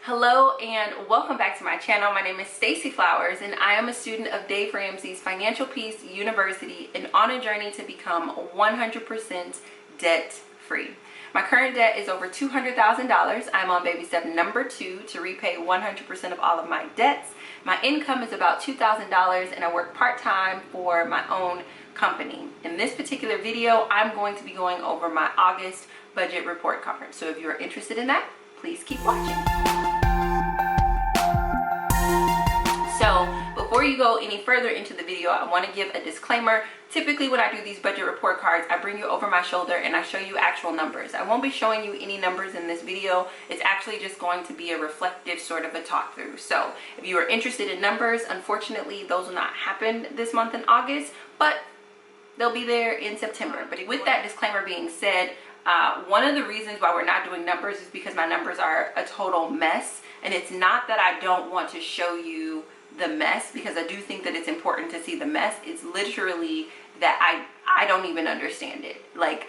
Hello and welcome back to my channel. My name is Stacey Flowers and I am a student of Dave Ramsey's Financial Peace University and on a journey to become 100% debt free. My current debt is over $200,000. I'm on baby step number 2 to repay 100% of all of my debts. My income is about $2,000 and I work part-time for my own company. In this particular video, I'm going to be going over my August budget report card. So if you're interested in that, please keep watching. So before you go any further into the video, I want to give a disclaimer. Typically when I do these budget report cards, I bring you over my shoulder and I show you actual numbers. I won't be showing you any numbers in this video. It's actually just going to be a reflective sort of a talk through. So if you are interested in numbers, unfortunately those will not happen this month in August, but they'll be there in September. But with that disclaimer being said, one of the reasons why we're not doing numbers is because my numbers are a total mess. And it's not that I don't want to show you the mess, because I do think that it's important to see the mess. It's literally that I don't even understand it. Like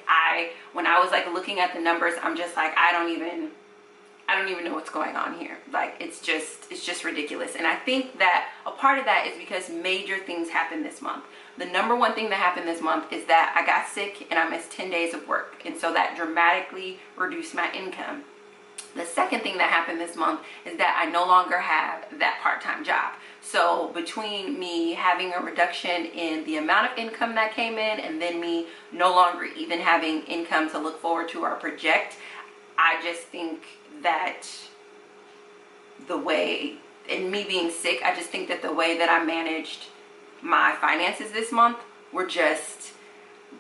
when I was like looking at the numbers, I'm just like, I don't even know what's going on here. Like it's just ridiculous. And I think that a part of that is because major things happened this month. The number one thing that happened this month is that I got sick and I missed 10 days of work. And so that dramatically reduced my income. The second thing that happened this month is that I no longer have that part-time job. So between me having a reduction in the amount of income that came in and then me no longer even having income to look forward to or project, I just think that the way, and me being sick, I just think that the way that I managed my finances this month were just,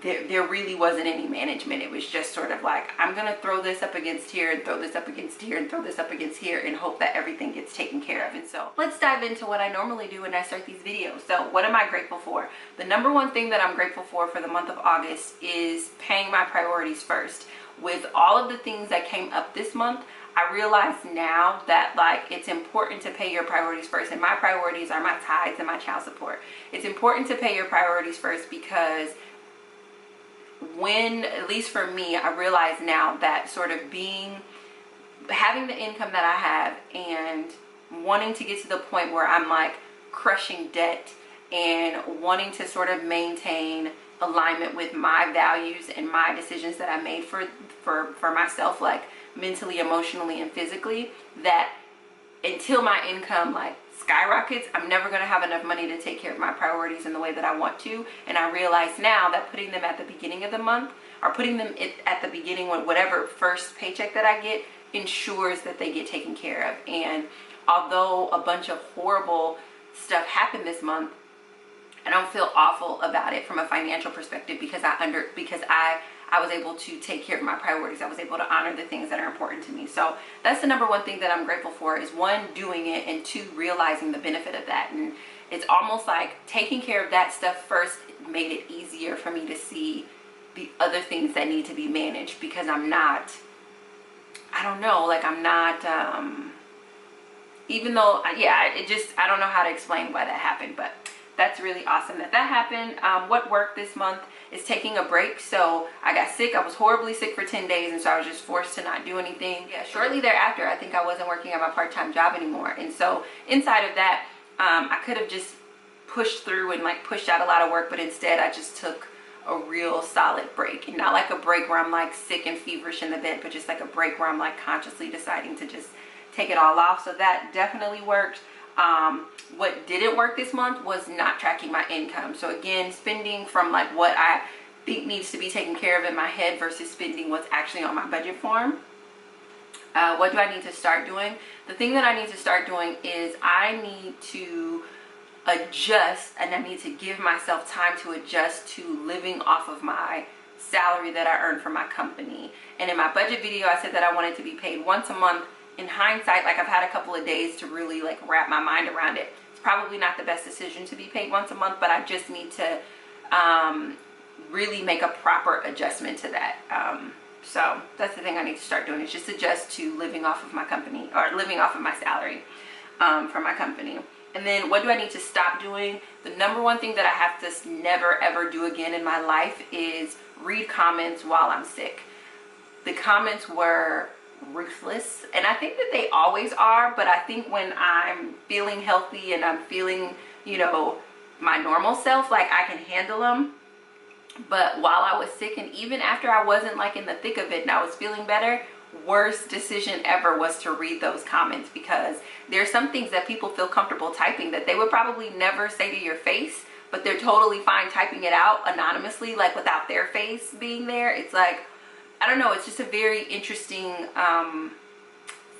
there really wasn't any management. It was just sort of like, I'm gonna throw this up against here and throw this up against here and throw this up against here and hope that everything gets taken care of. And so let's dive into what I normally do when I start these videos. So what am I grateful for? The number one thing that I'm grateful for the month of August is paying my priorities first. With all of the things that came up this month, I realize now that like it's important to pay your priorities first, and my priorities are my tithes and my child support. It's important to pay your priorities first because when, at least for me, I realize now that sort of having the income that I have and wanting to get to the point where I'm like crushing debt and wanting to sort of maintain alignment with my values and my decisions that I made for myself, like mentally, emotionally, and physically, that until my income like skyrockets, I'm never going to have enough money to take care of my priorities in the way that I want to. And I realize now that putting them at the beginning of the month, or putting them at the beginning with whatever first paycheck that I get, ensures that they get taken care of. And although a bunch of horrible stuff happened this month, I don't feel awful about it from a financial perspective because I was able to take care of my priorities. I was able to honor the things that are important to me. So that's the number one thing that I'm grateful for, is one, doing it, and two, realizing the benefit of that. And it's almost like taking care of that stuff first made it easier for me to see the other things that need to be managed, because I'm not, I don't know, like I'm not, even though, yeah, I don't know how to explain why that happened, but that's really awesome that happened. What worked this month is taking a break. So I got sick. I was horribly sick for 10 days. And so I was just forced to not do anything. Yeah, shortly thereafter, I think I wasn't working at my part-time job anymore. And so inside of that, I could have just pushed through and like pushed out a lot of work. But instead, I just took a real solid break. And not like a break where I'm like sick and feverish in the bed, but just like a break where I'm like consciously deciding to just take it all off. So that definitely worked. What didn't work this month was not tracking my income. So again, spending from like what I think needs to be taken care of in my head versus spending what's actually on my budget form. What do I need to start doing? The thing that I need to start doing is I need to adjust, and I need to give myself time to adjust to living off of my salary that I earn from my company. And in my budget video, I said that I wanted to be paid once a month. In hindsight, like I've had a couple of days to really like wrap my mind around it. It's probably not the best decision to be paid once a month, but I just need to really make a proper adjustment to that. So that's the thing I need to start doing, is just adjust to living off of my company, or living off of my salary from my company. And then what do I need to stop doing? The number one thing that I have to never ever do again in my life is read comments while I'm sick. The comments were ruthless, and I think that they always are, but I think when I'm feeling healthy and I'm feeling, you know, my normal self, like I can handle them. But while I was sick, and even after I wasn't like in the thick of it and I was feeling better, worst decision ever was to read those comments, because there's some things that people feel comfortable typing that they would probably never say to your face, but they're totally fine typing it out anonymously, like without their face being there. It's like, I don't know, it's just a very interesting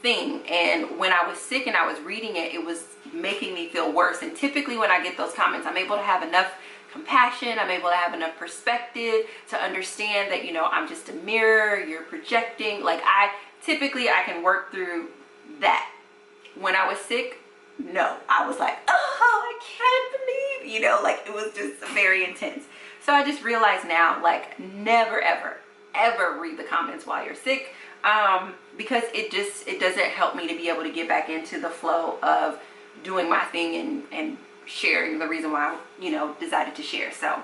thing. And when I was sick and I was reading it, it was making me feel worse. And typically when I get those comments, I'm able to have enough compassion, I'm able to have enough perspective to understand that, you know, I'm just a mirror, you're projecting. Like I can work through that. When I was sick, no, I was like, oh, I can't believe, you know, like it was just very intense. So I just realized now, like, never ever read the comments while you're sick, because it doesn't help me to be able to get back into the flow of doing my thing and sharing the reason why I, you know, decided to share. So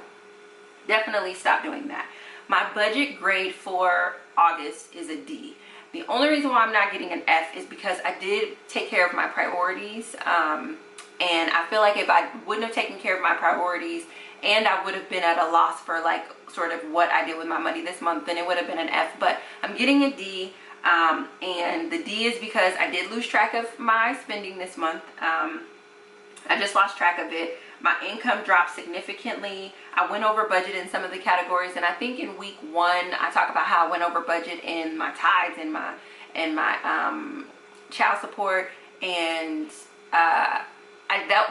definitely stop doing that. My budget grade for August is a D. The only reason why I'm not getting an F is because I did take care of my priorities, and I feel like if I wouldn't have taken care of my priorities and I would have been at a loss for like sort of what I did with my money this month, then it would have been an F. But I'm getting a D, and the D is because I did lose track of my spending this month. I just lost track of it. My income dropped significantly. I went over budget in some of the categories, and I think in week 1 I talk about how I went over budget in my tithes and my child support, and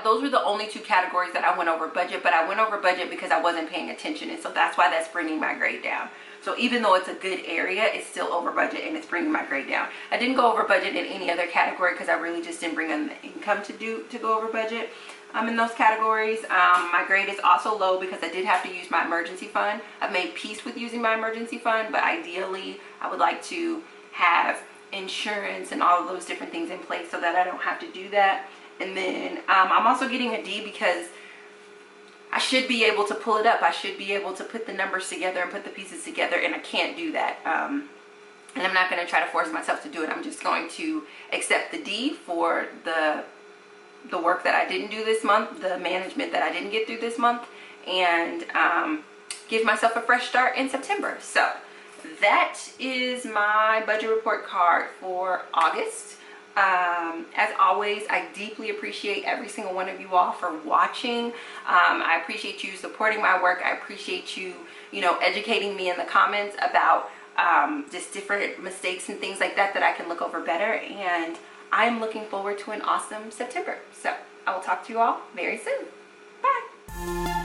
those were the only 2 categories that I went over budget. But I went over budget because I wasn't paying attention, and so that's why that's bringing my grade down. So even though it's a good area, it's still over budget and it's bringing my grade down. I didn't go over budget in any other category because I really just didn't bring in the income to go over budget in those categories. My grade is also low because I did have to use my emergency fund. I've made peace with using my emergency fund, but ideally I would like to have insurance and all of those different things in place so that I don't have to do that. And then I'm also getting a D because I should be able to pull it up. I should be able to put the numbers together and put the pieces together, and I can't do that. And I'm not going to try to force myself to do it. I'm just going to accept the D for the work that I didn't do this month, the management that I didn't get through this month, and give myself a fresh start in September. So that is my budget report card for August. As always, I deeply appreciate every single one of you all for watching. I appreciate you supporting my work. I appreciate you, you know, educating me in the comments about just different mistakes and things like that I can look over better. And I am looking forward to an awesome September. So I will talk to you all very soon. Bye.